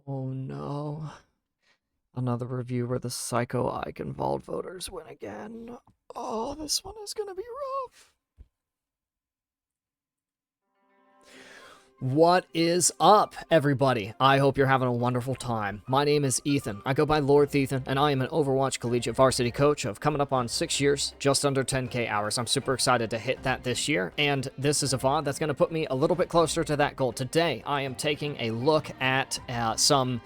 Oh no. Another review where the Psycho Icon Vault voters win again. Oh, this one is gonna be rough. What is up, everybody? I hope you're having a wonderful time. My name is Ethan. I go by Lord Ethan, and I am an Overwatch collegiate varsity coach of coming up on 6 years, just under 10k hours. I'm super excited to hit that this year, and this is a VOD that's going to put me a little bit closer to that goal. Today, I am taking a look at some...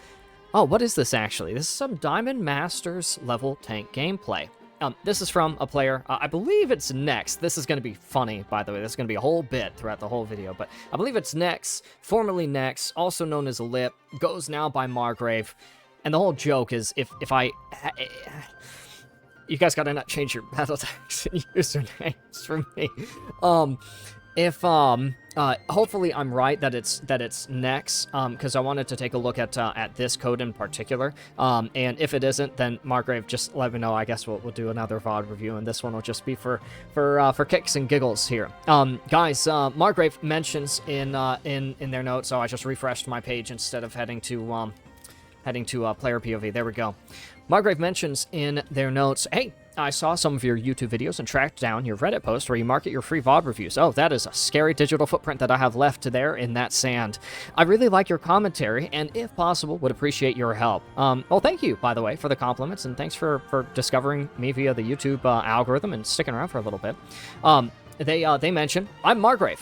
Oh, what is this actually? This is some Diamond Masters level tank gameplay. This is from a player, I believe it's Neks. This is going to be funny, by the way. This is going to be a whole bit throughout the whole video, but I believe it's Neks, formerly Neks, also known as Lip, goes now by Margrave, and the whole joke is if I... You guys gotta not change your battle tags and usernames for me. Hopefully I'm right that it's Neks, because I wanted to take a look at this code in particular, and if it isn't, then Margrave, just let me know. I guess we'll do another VOD review, and this one will just be for kicks and giggles here. Guys, Margrave mentions in their notes, so I just refreshed my page instead of heading to player POV. There we go. Margrave mentions in their notes, hey, I saw some of your YouTube videos and tracked down your Reddit post where you market your free VOD reviews. Oh, that is a scary digital footprint that I have left there in that sand. I really like your commentary, and if possible, would appreciate your help. Well, thank you, by the way, for the compliments, and thanks for discovering me via the YouTube algorithm and sticking around for a little bit. They mention, I'm Margrave,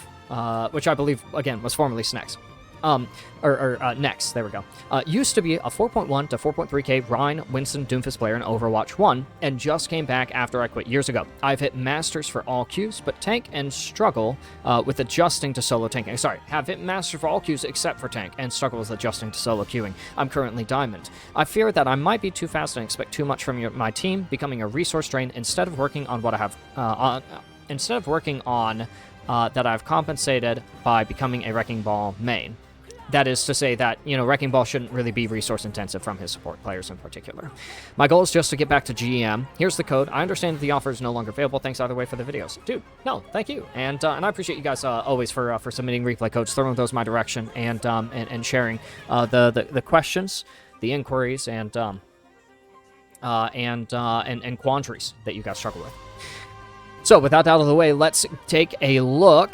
which I believe, again, was formerly Snacks. Neks, there we go. Used to be a 4.1 to 4.3k Rhine Winston Doomfist player in Overwatch 1, and just came back after I quit years ago. I've hit Masters for all queues, but tank and struggle with adjusting to solo tanking. Sorry, have hit Masters for all queues except for tank, and struggle with adjusting to solo queuing. I'm currently Diamond. I fear that I might be too fast and expect too much from my team, becoming a resource drain instead of working on what I have, that I've compensated by becoming a Wrecking Ball main. That is to say that, Wrecking Ball shouldn't really be resource-intensive from his support players in particular. My goal is just to get back to GM. Here's the code. I understand that the offer is no longer available. Thanks either way for the videos. Dude, no, thank you. And I appreciate you guys always for submitting replay codes, throwing those my direction, and sharing the questions, the inquiries, and quandaries that you guys struggle with. So, with that out of the way, let's take a look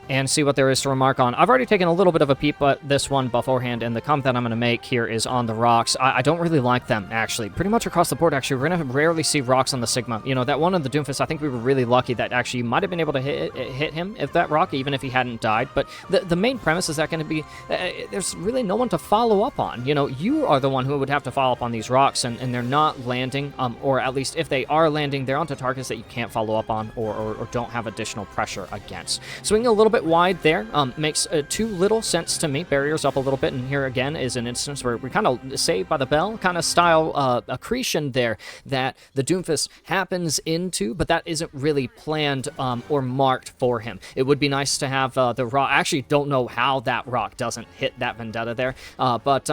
and see what there is to remark on. I've already taken a little bit of a peep at this one beforehand, and the comment that I'm going to make here is on the rocks. I don't really like them, actually. Pretty much across the board, actually, we're going to rarely see rocks on the Sigma. That one on the Doomfist, I think we were really lucky that actually you might have been able to hit him if that rock, even if he hadn't died. But the main premise is that going to be, there's really no one to follow up on. You are the one who would have to follow up on these rocks, and they're not landing, or at least if they are landing, they're onto targets that you can't follow up on or don't have additional pressure against. Swinging a little bit wide there makes too little sense to me. Barriers up a little bit, and here again is an instance where we kind of Saved by the Bell kind of style accretion there that the Doomfist happens into, but that isn't really planned or marked for him. It would be nice to have the rock. I actually don't know how that rock doesn't hit that Vendetta there, but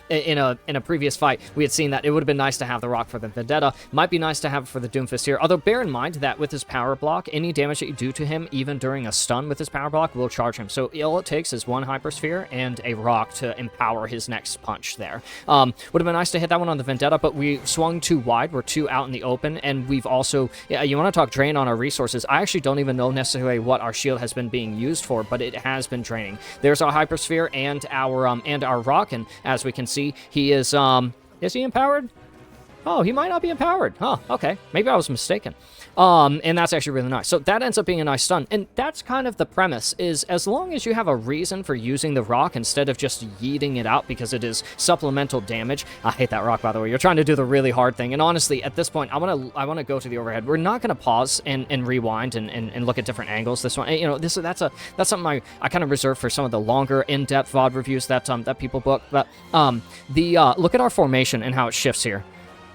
in a previous fight we had seen that it would have been nice to have the rock for the Vendetta. Might be nice to have it for the Doomfist here, although bear in mind that with his power block, any damage that you do to him, even during a stun with his power block, will charge him. So all it takes is one Hypersphere and a rock to empower his next punch there. Would have been nice to hit that one on the Vendetta, but we swung too wide. We're too out in the open, and we've also... Yeah, you want to talk drain on our resources. I actually don't even know necessarily what our shield has been being used for, but it has been draining. There's our Hypersphere and our rock, and as we can see, he is he empowered? Oh, he might not be empowered. Oh, okay. Maybe I was mistaken. And that's actually really nice. So that ends up being a nice stun. And that's kind of the premise, is as long as you have a reason for using the rock instead of just yeeting it out because it is supplemental damage. I hate that rock, by the way. You're trying to do the really hard thing. And honestly, at this point, I want to go to the overhead. We're not going to pause and rewind and look at different angles. This one, that's something I kind of reserve for some of the longer, in-depth VOD reviews that people book. But look at our formation and how it shifts here.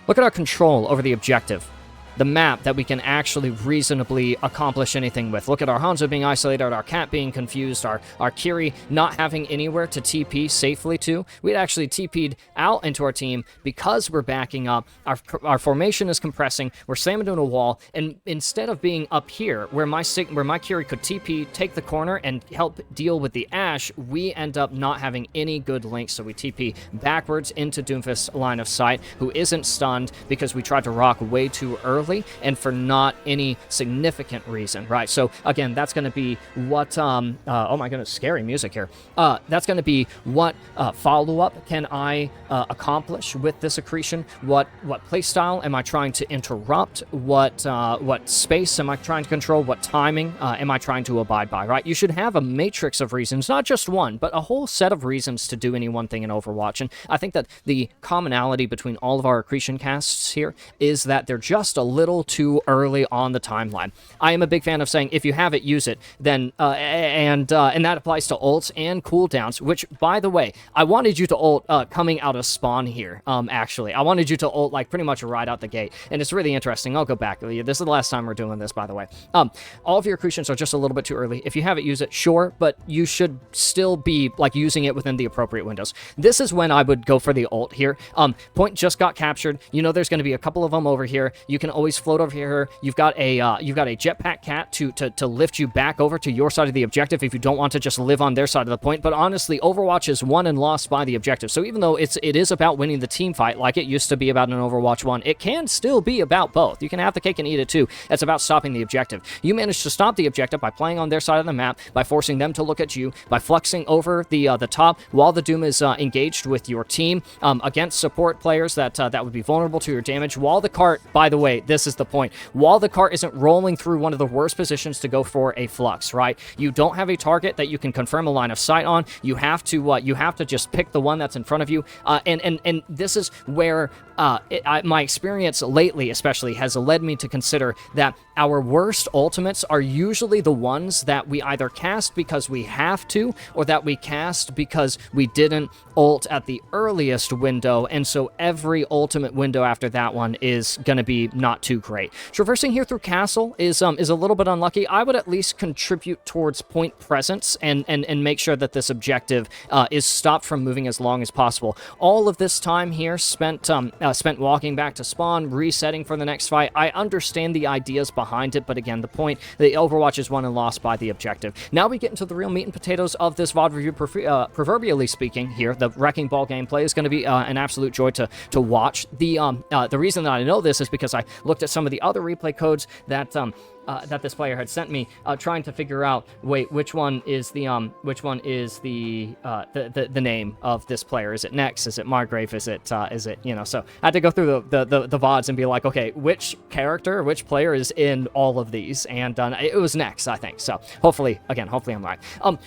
Look at our control over the objective. the map that we can actually reasonably accomplish anything with. Look at our Hanzo being isolated, our Cat being confused, our Kiri not having anywhere to TP safely to. We'd actually TP'd out into our team because we're backing up. Our formation is compressing. We're slamming into a wall, and instead of being up here where my Kiri could TP, take the corner, and help deal with the Ashe, we end up not having any good links, so we TP backwards into Doomfist's line of sight, who isn't stunned because we tried to rock way too early and for not any significant reason, right? So again, that's going to be what, oh my goodness, scary music here. That's going to be what follow-up can I accomplish with this accretion? What playstyle am I trying to interrupt? What space am I trying to control? What timing am I trying to abide by, right? You should have a matrix of reasons, not just one, but a whole set of reasons to do any one thing in Overwatch. And I think that the commonality between all of our accretion casts here is that they're just a little too early on the timeline. I am a big fan of saying, if you have it, use it. Then and that applies to ults and cooldowns, which, by the way, I wanted you to ult coming out of spawn here, actually. I wanted you to ult, like, pretty much right out the gate, and it's really interesting. I'll go back. This is the last time we're doing this, by the way. All of your accretions are just a little bit too early. If you have it, use it, sure, but you should still be, like, using it within the appropriate windows. This is when I would go for the ult here. Point just got captured. You know there's going to be a couple of them over here. You can always float over here. You've got a jetpack cat to lift you back over to your side of the objective if you don't want to just live on their side of the point. But honestly, Overwatch is won and lost by the objective. So even though it is about winning the team fight, like it used to be about an Overwatch 1, it can still be about both. You can have the cake and eat it too. It's about stopping the objective. You manage to stop the objective by playing on their side of the map, by forcing them to look at you, by flexing over the top while the Doom is engaged with your team against support players that would be vulnerable to your damage. While the cart, by the way, this is the point, while the cart isn't rolling through one of the worst positions to go for a flux, right? You don't have a target that you can confirm a line of sight on. You have to just pick the one that's in front of you. And this is where my experience lately, especially, has led me to consider that our worst ultimates are usually the ones that we either cast because we have to, or that we cast because we didn't ult at the earliest window, and so every ultimate window after that one is going to be not too great. Traversing here through castle is a little bit unlucky. I would at least contribute towards point presence and make sure that this objective is stopped from moving as long as possible. All of this time here spent walking back to spawn, resetting for the next fight. I understand the ideas behind it, but again, the point, the Overwatch is won and lost by the objective. Now we get into the real meat and potatoes of this VOD review, proverbially speaking here. The Wrecking Ball gameplay is going to be an absolute joy to watch. The reason that I know this is because I looked at some of the other replay codes that this player had sent me, trying to figure out, wait, which one is the name of this player? Is it Neks? Is it Margrave? Is it, you know? So I had to go through the VODs and be like, okay, which character, which player is in all of these? And it was Neks, I think. So hopefully I'm right.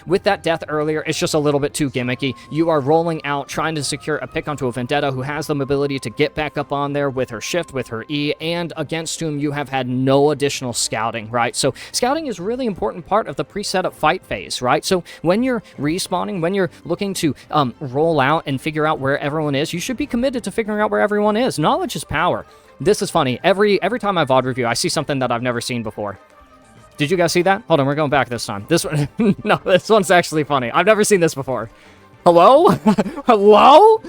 With that death earlier, it's just a little bit too gimmicky. You are rolling out, trying to secure a pick onto a Vendetta who has the mobility to get back up on there with her shift, with her E, and against whom you have had no additional scouting, right? So scouting is a really important part of the pre-setup fight phase, right? So when you're respawning, when you're looking to roll out and figure out where everyone is, you should be committed to figuring out where everyone is. Knowledge is power. This is funny. Every time I VOD review, I see something that I've never seen before. Did you guys see that? Hold on, we're going back this time. This one, no, this one's actually funny. I've never seen this before. Hello? Hello?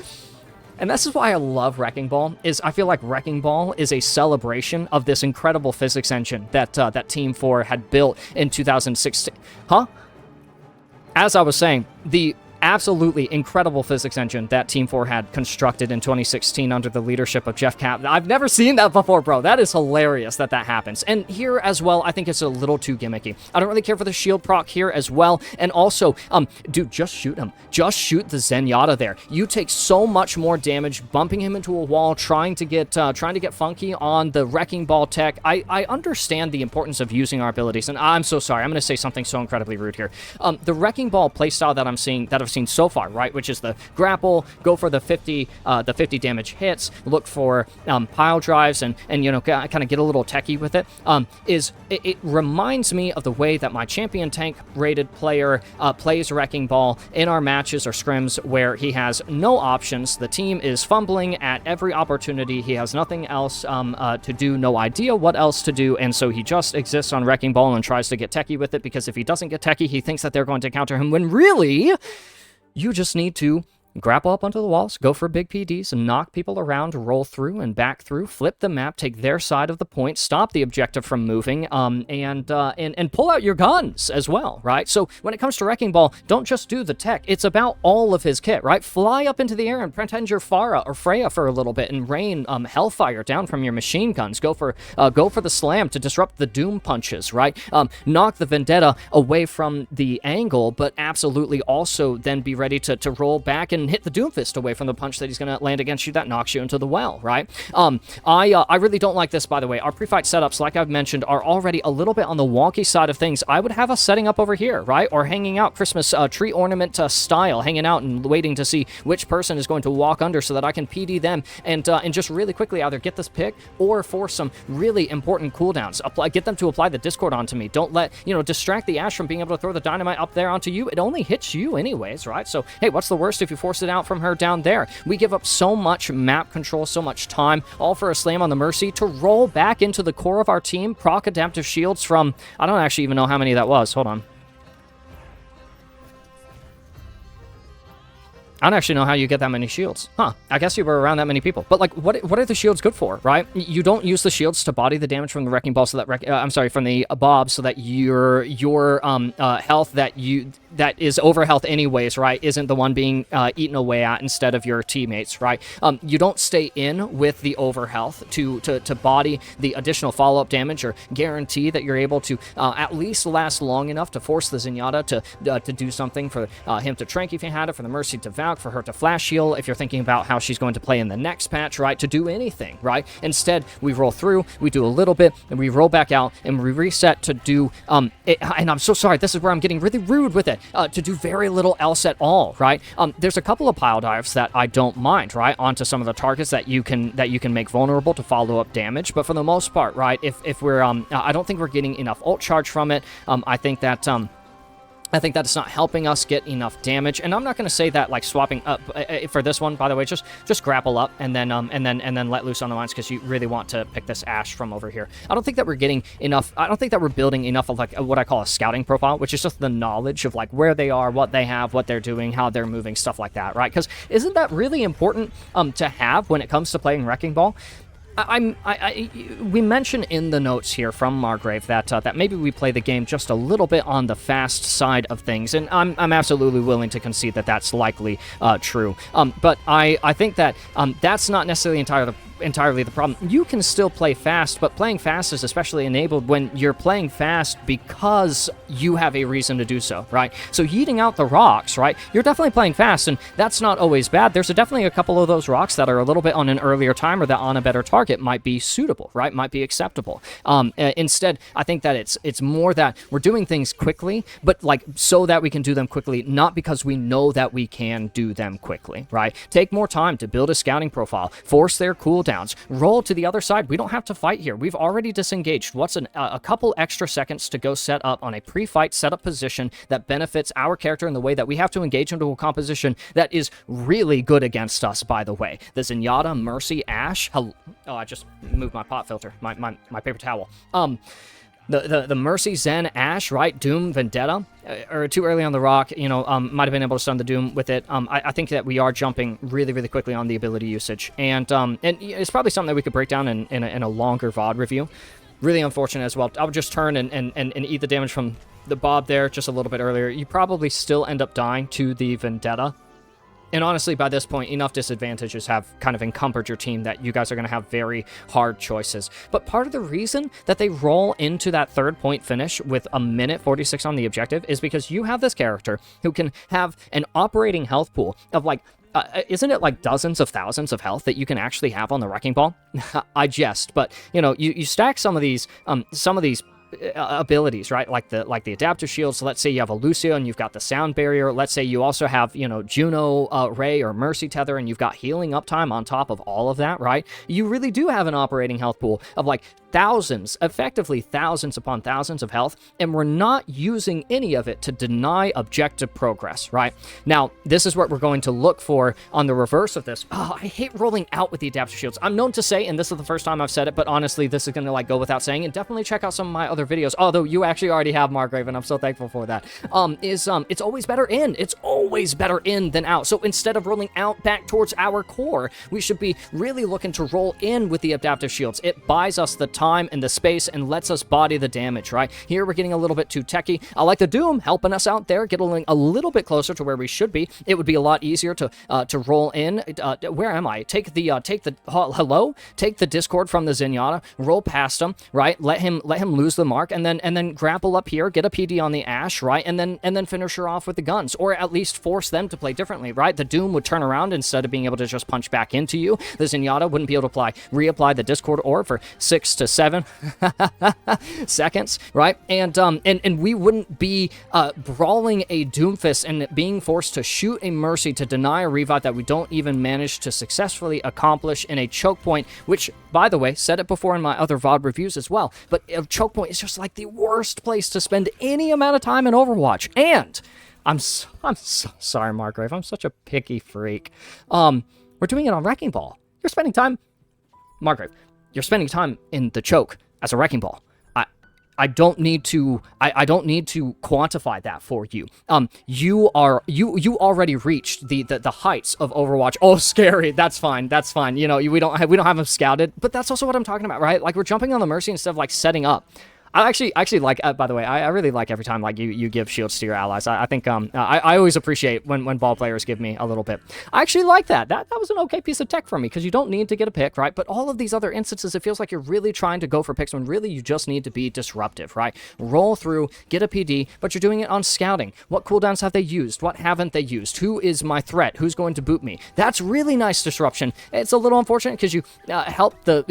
And this is why I love Wrecking Ball, is I feel like Wrecking Ball is a celebration of this incredible physics engine that Team 4 had built in 2016. Huh? As I was saying, the absolutely incredible physics engine that Team 4 had constructed in 2016 under the leadership of Jeff Cap. I've never seen that before, bro. That is hilarious that happens. And here as well, I think it's a little too gimmicky. I don't really care for the shield proc here as well. And also, dude, just shoot him. Just shoot the Zenyatta there. You take so much more damage bumping him into a wall, trying to get funky on the Wrecking Ball tech. I understand the importance of using our abilities, and I'm so sorry. I'm going to say something so incredibly rude here. The Wrecking Ball playstyle that I'm seeing, that I've seen so far, right? Which is the grapple, go for the 50 damage hits, look for pile drives, and you know, kind of get a little techie with it. It reminds me of the way that my champion tank rated player plays Wrecking Ball in our matches or scrims, where he has no options. The team is fumbling at every opportunity. He has nothing else to do, no idea what else to do, and so he just exists on Wrecking Ball and tries to get techie with it, because if he doesn't get techie, he thinks that they're going to counter him, when really, you just need to grapple up onto the walls, go for big PDs, and knock people around, roll through and back through, flip the map, take their side of the point, stop the objective from moving, and pull out your guns as well, right? So when it comes to Wrecking Ball, don't just do the tech. It's about all of his kit, right? Fly up into the air and pretend you're Pharah or Freya for a little bit and rain hellfire down from your machine guns. Go for the slam to disrupt the doom punches, right? Knock the vendetta away from the angle, but absolutely also then be ready to roll back and hit the Doomfist away from the punch that he's going to land against you that knocks you into the well, right? I really don't like this, by the way. Our pre-fight setups, like I've mentioned, are already a little bit on the wonky side of things. I would have us setting up over here, right? Or hanging out Christmas tree ornament style, hanging out and waiting to see which person is going to walk under so that I can PD them and just really quickly either get this pick or force some really important cooldowns. Get them to apply the Discord onto me. Don't let, distract the Ashe from being able to throw the dynamite up there onto you. It only hits you anyways, right? So, hey, what's the worst if you force it out from her down there? We give up so much map control, so much time, all for a slam on the Mercy to roll back into the core of our team, proc adaptive shields from, I don't actually even know how many that was. Hold on. I don't actually know how you get that many shields. Huh, I guess you were around that many people. But, like, what are the shields good for, right? You don't use the shields to body the damage from the Wrecking Ball so that, from the Bob, so that your health that is over health anyways, right, isn't the one being eaten away at instead of your teammates, right? You don't stay in with the over health to body the additional follow-up damage or guarantee that you're able to at least last long enough to force the Zenyatta to do something, for him to trank if he had it, for the Mercy to Valk, for her to flash heal if you're thinking about how she's going to play in the next patch, right, to do anything, right? Instead, we roll through, we do a little bit, and we roll back out, and we reset to do, and I'm so sorry, this is where I'm getting really rude with it, to do very little else at all, right? There's a couple of pile dives that I don't mind, right, onto some of the targets that you can make vulnerable to follow-up damage, but for the most part, right, if we're, I don't think we're getting enough ult charge from it. I think that it's not helping us get enough damage, and I'm not going to say that like swapping up for this one. By the way, just grapple up and then let loose on the mines, because you really want to pick this Ashe from over here. I don't think that we're getting enough. I don't think that we're building enough of like what I call a scouting profile, which is just the knowledge of like where they are, what they have, what they're doing, how they're moving, stuff like that, right? Because isn't that really important to have when it comes to playing Wrecking Ball? We mention in the notes here from Margrave that maybe we play the game just a little bit on the fast side of things, and I'm absolutely willing to concede that that's likely true. But I think that that's not necessarily entirely the problem. You can still play fast, but playing fast is especially enabled when you're playing fast because you have a reason to do so, right? So yeeting out the rocks, right? You're definitely playing fast, and that's not always bad. There's definitely a couple of those rocks that are a little bit on an earlier timer that on a better target might be suitable, right? Might be acceptable. Instead, I think that it's more that we're doing things quickly, but like so that we can do them quickly, not because we know that we can do them quickly, right? Take more time to build a scouting profile, force their cooldowns, roll to the other side. We don't have to fight here. We've already disengaged. What's a couple extra seconds to go set up on a pre-fight setup position that benefits our character in the way that we have to engage into a composition that is really good against us, by the way. The Zenyatta, Mercy, Ashe. Oh, I just moved my pot filter, my paper towel. The Mercy, Zen, Ashe, right? Doom, Vendetta, or too early on the rock, might have been able to stun the Doom with it. I think that we are jumping really, really quickly on the ability usage, and it's probably something that we could break down in a longer VOD review. Really unfortunate as well. I would just turn and eat the damage from the Bob there just a little bit earlier. You probably still end up dying to the Vendetta. And honestly, by this point, enough disadvantages have kind of encumbered your team that you guys are going to have very hard choices. But part of the reason that they roll into that third point finish with a minute 46 on the objective is because you have this character who can have an operating health pool of like, isn't it like dozens of thousands of health that you can actually have on the Wrecking Ball? I jest, but you stack some of these abilities, right? Like the adaptive shields. So let's say you have a Lucio and you've got the sound barrier. Let's say you also have, you know, Juno Ray or Mercy Tether, and you've got healing uptime on top of all of that, right? You really do have an operating health pool of like thousands, effectively thousands upon thousands of health, and we're not using any of it to deny objective progress, right? Now, this is what we're going to look for on the reverse of this. Oh, I hate rolling out with the adaptive shields. I'm known to say, and this is the first time I've said it, but honestly, this is going to like go without saying, and definitely check out some of my other videos, although you actually already have Margrave, and I'm so thankful for that, it's always better in. It's always better in than out. So instead of rolling out back towards our core, we should be really looking to roll in with the adaptive shields. It buys us the time and the space and lets us body the damage, right? Here we're getting a little bit too techy. I like the Doom helping us out there, getting a little bit closer to where we should be. It would be a lot easier to roll in. Where am I? Take the hello, take the Discord from the Zenyatta, roll past him, right? Let him lose the mark, and then grapple up here, get a PD on the Ashe, right? And then finish her off with the guns, or at least force them to play differently, right? The Doom would turn around instead of being able to just punch back into you. The Zenyatta wouldn't be able to reapply the Discord orb for 6 to 7 seconds, right? And we wouldn't be brawling a Doomfist and being forced to shoot a Mercy to deny a revive that we don't even manage to successfully accomplish in a choke point, which, by the way, said it before in my other VOD reviews as well, but a choke point is just like the worst place to spend any amount of time in Overwatch. And I'm so sorry, Margrave. I'm such a picky freak. We're doing it on Wrecking Ball. You're spending time, Margrave, you're spending time in the choke as a Wrecking Ball. I don't need to quantify that for you. You already reached the heights of Overwatch. Oh, scary. That's fine. You know, we don't have them scouted, but that's also what I'm talking about, right? Like, we're jumping on the Mercy instead of like setting up. I actually like, by the way, I really like every time like you give shields to your allies. I think I always appreciate when ball players give me a little bit. I actually like that. That was an okay piece of tech for me, because you don't need to get a pick, right? But all of these other instances, it feels like you're really trying to go for picks when really you just need to be disruptive, right? Roll through, get a PD, but you're doing it on scouting. What cooldowns have they used? What haven't they used? Who is my threat? Who's going to boot me? That's really nice disruption. It's a little unfortunate because you help the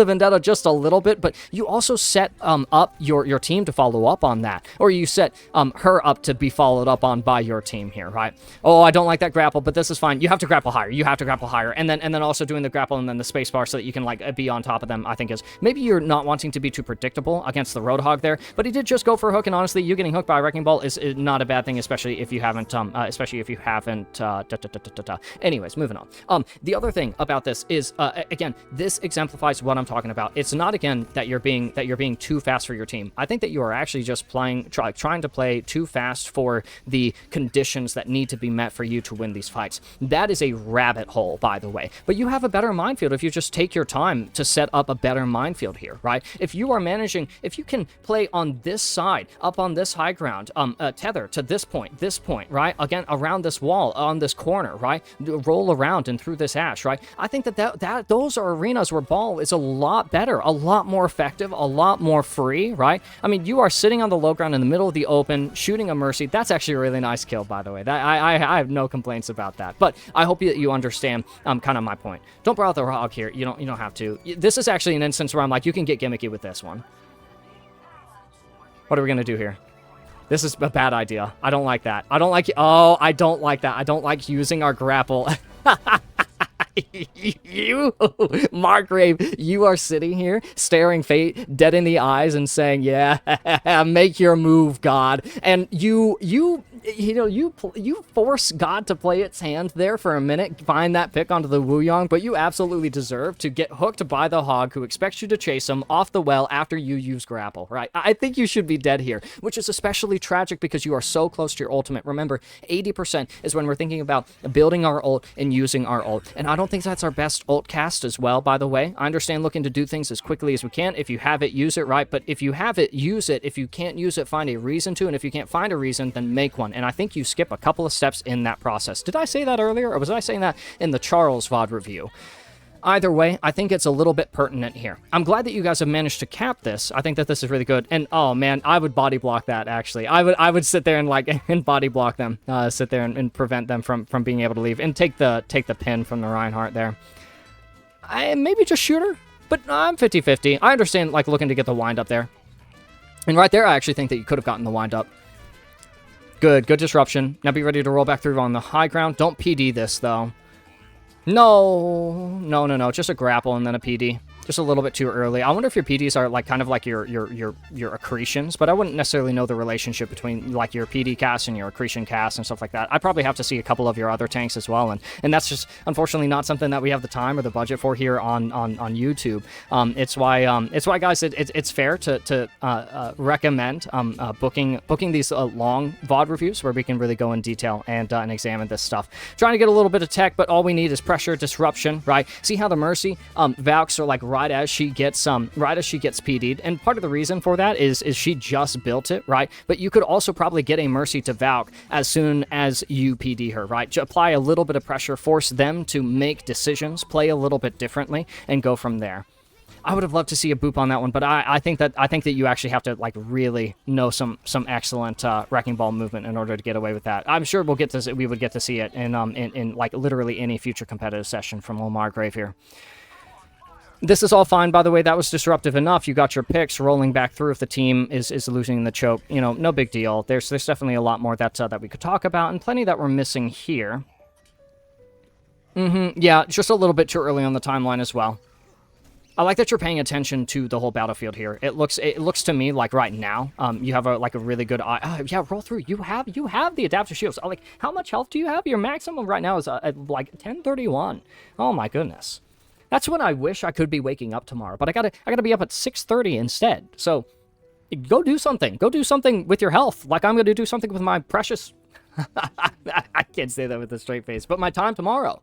Vendetta just a little bit, but you also set up your team to follow up on that, or you set her up to be followed up on by your team here, right? Oh, I don't like that grapple, but this is fine. You have to grapple higher, and then also doing the grapple and then the space bar so that you can like be on top of them. I think is maybe you're not wanting to be too predictable against the Roadhog there, but he did just go for a hook, and honestly, you getting hooked by a Wrecking Ball is not a bad thing, especially if you haven't. Anyways, moving on. The other thing about this is again, this exemplifies what I'm talking about. It's not again that you're being too fast for your team. I think that you are actually just trying to play too fast for the conditions that need to be met for you to win these fights. That is a rabbit hole, by the way. But you have a better minefield if you just take your time to set up a better minefield here, right? If you can play on this side, up on this high ground, tether to this point, right? Again, around this wall, on this corner, right? Roll around and through this Ashe, right? I think that those are arenas where ball is a lot better, a lot more effective, a lot more free, right? I mean, you are sitting on the low ground in the middle of the open, shooting a Mercy. That's actually a really nice kill, by the way. I have no complaints about that. But I hope you understand kind of my point. Don't borrow the Hog here. You don't have to. This is actually an instance where I'm like, you can get gimmicky with this one. What are we gonna do here? This is a bad idea. I don't like that. I don't like that. I don't like using our grapple. You, Margrave, you are sitting here staring fate dead in the eyes and saying, yeah, make your move, God. And you force God to play its hand there for a minute, find that pick onto the Wuyong, but you absolutely deserve to get hooked by the Hog who expects you to chase him off the well after you use grapple, right? I think you should be dead here, which is especially tragic because you are so close to your ultimate. Remember, 80% is when we're thinking about building our ult and using our ult, and I don't think that's our best ult cast as well, by the way. I understand looking to do things as quickly as we can. If you have it, use it, right? But if you have it, use it. If you can't use it, find a reason to, and if you can't find a reason, then make one. And I think you skip a couple of steps in that process. Did I say that earlier, or was I saying that in the Charles VOD review? Either way, I think it's a little bit pertinent here. I'm glad that you guys have managed to cap this. I think that this is really good. And oh man, I would body block that actually. I would sit there and like and body block them, sit there and prevent them from being able to leave and take the pin from the Reinhardt there. Maybe just shoot her, but I'm 50-50. I understand like looking to get the wind up there. And right there, I actually think that you could have gotten the wind up. Good disruption. Now be ready to roll back through on the high ground. Don't PD this, though. No. Just a grapple and then a PD. Just a little bit too early. I wonder if your PDs are like kind of like your accretions, but I wouldn't necessarily know the relationship between like your PD cast and your accretion cast and stuff like that. I'd probably have to see a couple of your other tanks as well, and that's just unfortunately not something that we have the time or the budget for here on YouTube. It's why guys, it's fair to recommend booking these long VOD reviews where we can really go in detail and examine this stuff. Trying to get a little bit of tech, but all we need is pressure, disruption, right? See how the Mercy Valks are like right as she gets PD'd, and part of the reason for that is she just built it, right? But you could also probably get a Mercy to Valk as soon as you PD her, right? Apply a little bit of pressure, force them to make decisions, play a little bit differently, and go from there. I would have loved to see a boop on that one, but I think that you actually have to like really know some excellent wrecking ball movement in order to get away with that. I'm sure we would get to see it in like literally any future competitive session from old Margrave here. This is all fine, by the way. That was disruptive enough. You got your picks rolling back through if the team is losing the choke. You know, no big deal. There's definitely a lot more that we could talk about, and plenty that we're missing here. Yeah, just a little bit too early on the timeline as well. I like that you're paying attention to the whole battlefield here. It looks to me like right now, you have a really good eye. Yeah, roll through. You have the adaptive shields. Like, how much health do you have? Your maximum right now is like 1031. Oh my goodness. That's when I wish I could be waking up tomorrow, but I gotta be up at 6:30 instead. So, go do something. Go do something with your health. Like I'm gonna do something with my precious. I can't say that with a straight face, but my time tomorrow.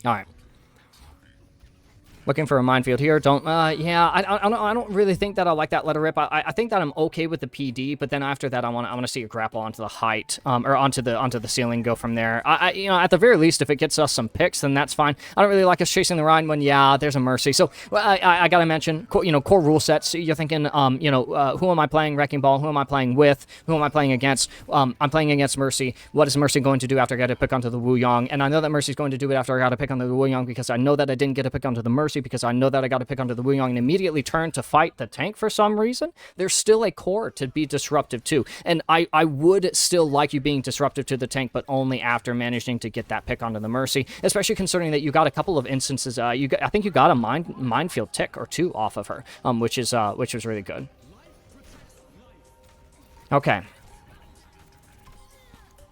All right. Looking for a minefield here. Yeah, I don't really think that I like that letter rip. I think that I'm okay with the PD, but then after that, I want to see a grapple onto the height, or onto the ceiling. Go from there. You know, at the very least, if it gets us some picks, then that's fine. I don't really like us chasing the Rhine when there's a Mercy. So I gotta mention, core rule sets. You're thinking, who am I playing wrecking ball? Who am I playing with? Who am I playing against? I'm playing against Mercy. What is Mercy going to do after I get to pick onto the Wu Yong? And I know that Mercy's going to do it after I got to pick onto the Wu Yong because I know that I didn't get to pick onto the Mercy, because I know that I got to pick onto the Wu Yong and immediately turn to fight the tank for some reason. There's still a core to be disruptive too, and I would still like you being disruptive to the tank, but only after managing to get that pick onto the Mercy, especially considering that you got a couple of instances. I think you got a minefield tick or two off of her, which was really good. Okay.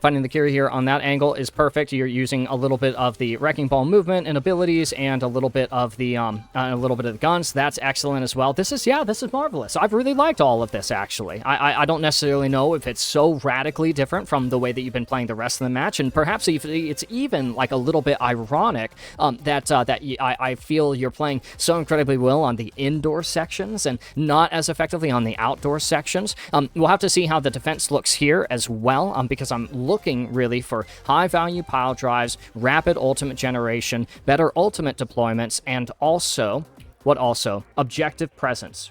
Finding the Kiri here on that angle is perfect. You're using a little bit of the wrecking ball movement and abilities, and a little bit of the guns. That's excellent as well. This is marvelous. I've really liked all of this actually. I don't necessarily know if it's so radically different from the way that you've been playing the rest of the match, and perhaps it's even like a little bit ironic that I feel you're playing so incredibly well on the indoor sections and not as effectively on the outdoor sections. We'll have to see how the defense looks here as well, because I'm looking really for high-value pile drives, rapid ultimate generation, better ultimate deployments, and also objective presence,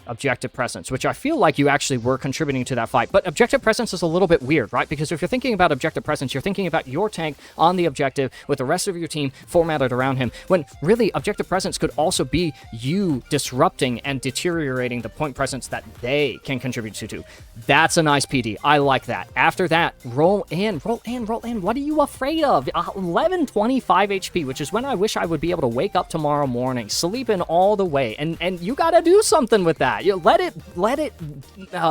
which I feel like you actually were contributing to that fight. But objective presence is a little bit weird, right? Because if you're thinking about objective presence, you're thinking about your tank on the objective with the rest of your team formatted around him, when really objective presence could also be you disrupting and deteriorating the point presence that they can contribute to. That's a nice PD. I like that. After that, roll in. What are you afraid of? 1125 HP, which is when I wish I would be able to wake up tomorrow morning, sleep in all the way. And you gotta do something with that. You let it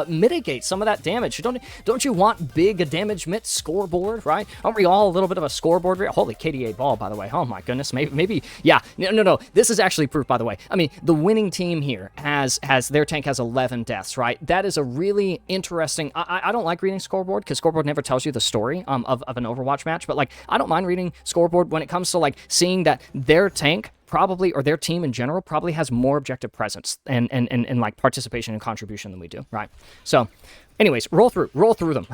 mitigate some of that damage. Don't you want big damage mit scoreboard, right? Aren't we all a little bit of a scoreboard? Holy KDA ball, by the way. Oh my goodness. Maybe yeah. No. This is actually proof, by the way. I mean, the winning team here has their tank has 11 deaths, right? That is a really interesting. I don't like reading scoreboard because scoreboard never tells you the story of an Overwatch match. But like, I don't mind reading scoreboard when it comes to like seeing that their tank probably, or their team in general, probably has more objective presence and like participation and contribution than we do, right? So Anyways, roll through them.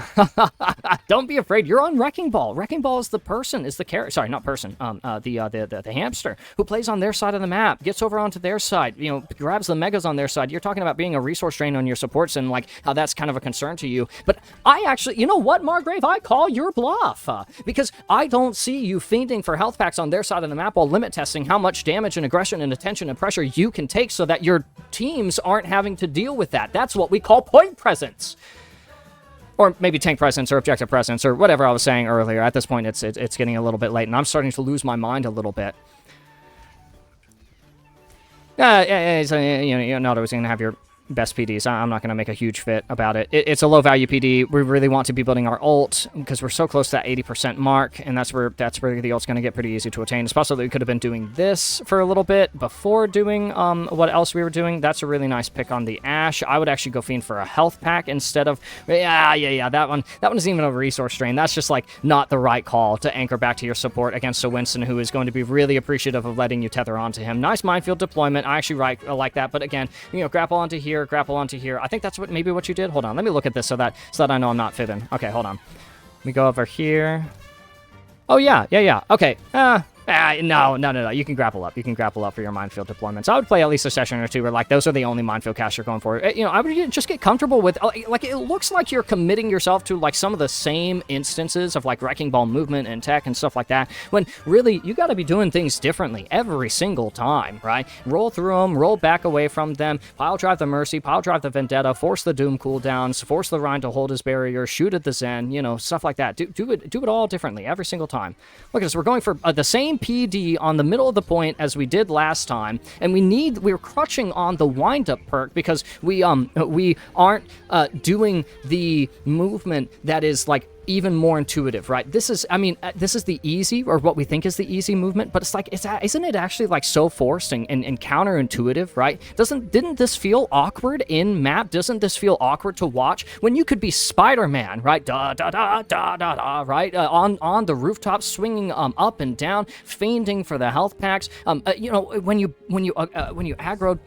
Don't be afraid. You're on Wrecking Ball. Wrecking Ball is the person, is the character. Sorry, not person. The hamster who plays on their side of the map, gets over onto their side. You know, grabs the megas on their side. You're talking about being a resource drain on your supports and like how that's kind of a concern to you. But I actually, you know what, Margrave, I call your bluff because I don't see you fiending for health packs on their side of the map while limit testing how much damage and aggression and attention and pressure you can take so that your teams aren't having to deal with that. That's what we call point presence. Or maybe tank presence or objective presence or whatever I was saying earlier. At this point, it's getting a little bit late, and I'm starting to lose my mind a little bit. You're not always going to have your best PDs. I'm not going to make a huge fit about it. It's a low-value PD. We really want to be building our ult because we're so close to that 80% mark, and that's where the ult's going to get pretty easy to attain. It's possible that we could have been doing this for a little bit before doing what else we were doing. That's a really nice pick on the Ashe. I would actually go fiend for a health pack instead of... Yeah, that one isn't even a resource drain. That's just, like, not the right call to anchor back to your support against a Winston who is going to be really appreciative of letting you tether onto him. Nice minefield deployment. I actually like that, but again, grapple onto here, grapple onto here. I think that's maybe what you did. Hold on, let me look at this so that I know I'm not fibbing. Okay, hold on. Let me go over here. Oh yeah. Okay. No. You can grapple up. You can grapple up for your minefield deployments. I would play at least a session or two where, like, those are the only minefield casts you're going for. I would just get comfortable with, like, it looks like you're committing yourself to, like, some of the same instances of, like, Wrecking Ball movement and tech and stuff like that, when really you got to be doing things differently every single time, right? Roll through them, roll back away from them, pile drive the Mercy, pile drive the Vendetta, force the Doom cooldowns, force the Rhine to hold his barrier, shoot at the Zen, stuff like that. Do it all differently every single time. Look at this. We're going for the same PD on the middle of the point as we did last time, and we're crutching on the wind-up perk because we aren't doing the movement that is, like, even more intuitive, right? This is the easy, or what we think is the easy movement, but it's like, isn't it actually, like, so forced and counterintuitive, right? Didn't this feel awkward in map? Doesn't this feel awkward to watch when you could be Spider-Man, right? Right? On the rooftop, swinging up and down, feigning for the health packs. When you aggroed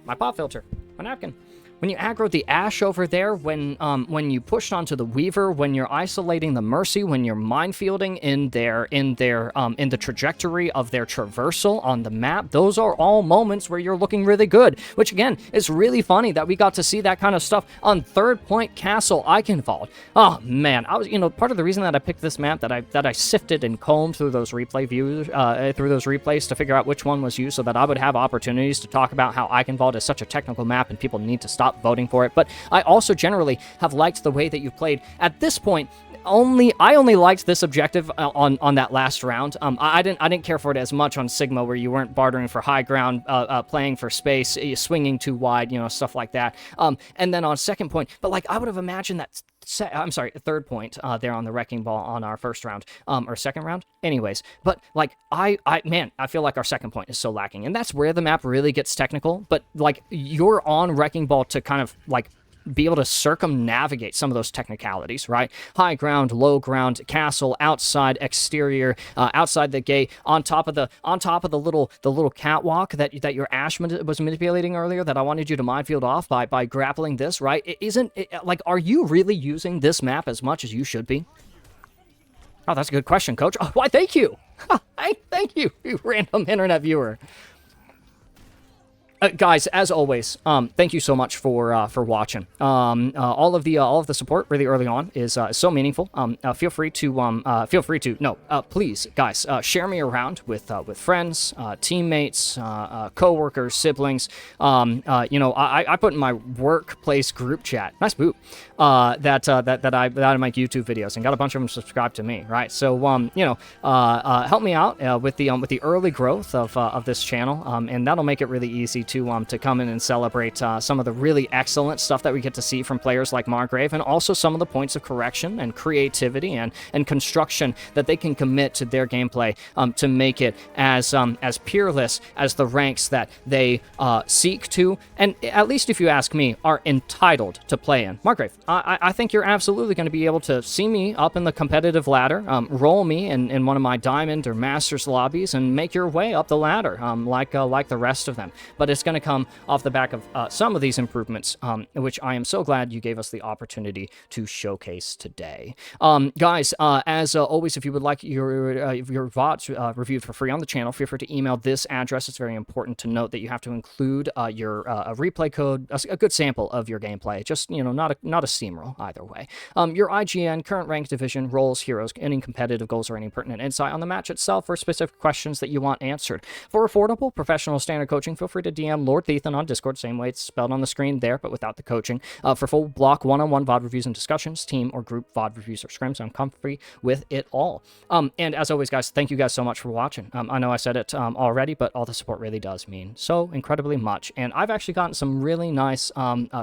my pop filter, my napkin. When you aggroed the Ashe over there, when you pushed onto the Weaver, when you're isolating the Mercy, when you're minefielding in the trajectory of their traversal on the map, those are all moments where you're looking really good. Which again is really funny that we got to see that kind of stuff on Third Point Castle Eichenwald. Oh man, I was part of the reason that I picked this map, that I sifted and combed through those replay views, through those replays to figure out which one was used, so that I would have opportunities to talk about how Eichenwald is such a technical map and people need to stop voting for it. But I also generally have liked the way that you've played. At this point, I only liked this objective on that last round. I didn't care for it as much on Sigma, where you weren't bartering for high ground, playing for space, swinging too wide, stuff like that. And then on second point, but like I would have imagined that. Third point there on the Wrecking Ball on our first round, or second round. Anyways, but like I feel like our second point is so lacking, and that's where the map really gets technical. But like you're on Wrecking Ball to kind of like be able to circumnavigate some of those technicalities, right? High ground, low ground, castle, outside, exterior, outside the gate, on top of the little catwalk that your Ashe was manipulating earlier, that I wanted you to minefield off by grappling this, right? Are you really using this map as much as you should be? Oh, that's a good question, Coach. Oh, why, thank you. Thank you, you random internet viewer. Guys, as always, thank you so much for watching. All of the support really early on is so meaningful. Please, guys, share me around with friends, teammates, coworkers, siblings. I put in my workplace group chat. Nice boot. That I make YouTube videos, and got a bunch of them subscribed to me. Right, so help me out with the early growth of this channel, and that'll make it really easy to come in and celebrate some of the really excellent stuff that we get to see from players like Margrave, and also some of the points of correction and creativity and construction that they can commit to their gameplay to make it as peerless as the ranks that they seek to, and at least if you ask me, are entitled to play in. Margrave, I think you're absolutely going to be able to see me up in the competitive ladder, roll me in one of my Diamond or Masters lobbies, and make your way up the ladder like the rest of them. But it's it's going to come off the back of some of these improvements, which I am so glad you gave us the opportunity to showcase today. Guys, as always, if you would like your VODs reviewed for free on the channel, feel free to email this address. It's very important to note that you have to include your a replay code, a good sample of your gameplay. Just, you know, not a steamroll either way. Your IGN, current rank, division, roles, heroes, any competitive goals, or any pertinent insight on the match itself, or specific questions that you want answered. For affordable, professional, standard coaching, feel free to DM Lord Thethan on Discord, same way it's spelled on the screen there, but without the coaching. For full block one-on-one VOD reviews and discussions, team or group VOD reviews or scrims, I'm comfy with it all. And as always, guys, thank you guys so much for watching. I know I said it already, but all the support really does mean so incredibly much. And I've actually gotten some really nice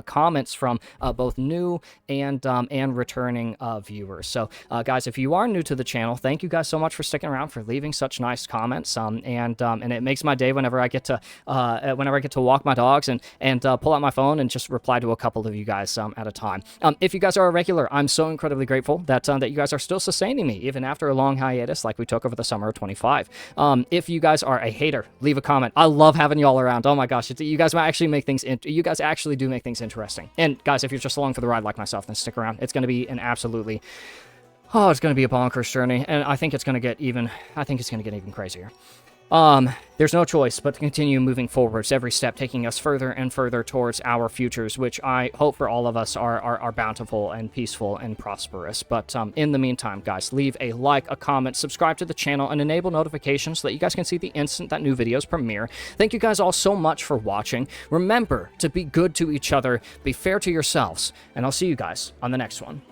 comments from both new and returning viewers. So, guys, if you are new to the channel, thank you guys so much for sticking around, for leaving such nice comments. And it makes my day whenever I get to walk my dogs and pull out my phone and just reply to a couple of you guys at a time. If you guys are a regular, I'm so incredibly grateful that you guys are still sustaining me even after a long hiatus like we took over the summer of 25. If you guys are a hater, leave a comment. I love having y'all around. Oh my gosh, you guys might actually make things. You guys actually do make things interesting. And guys, if you're just along for the ride like myself, then stick around. It's going to be an absolutely, it's going to be a bonkers journey, and I think it's going to get even crazier. There's no choice but to continue moving forwards, every step taking us further and further towards our futures, which I hope for all of us are bountiful and peaceful and prosperous. But in the meantime, guys, leave a like, a comment, subscribe to the channel, and enable notifications so that you guys can see the instant that new videos premiere. Thank you guys all so much for watching. Remember to be good to each other, be fair to yourselves, and I'll see you guys on the next one.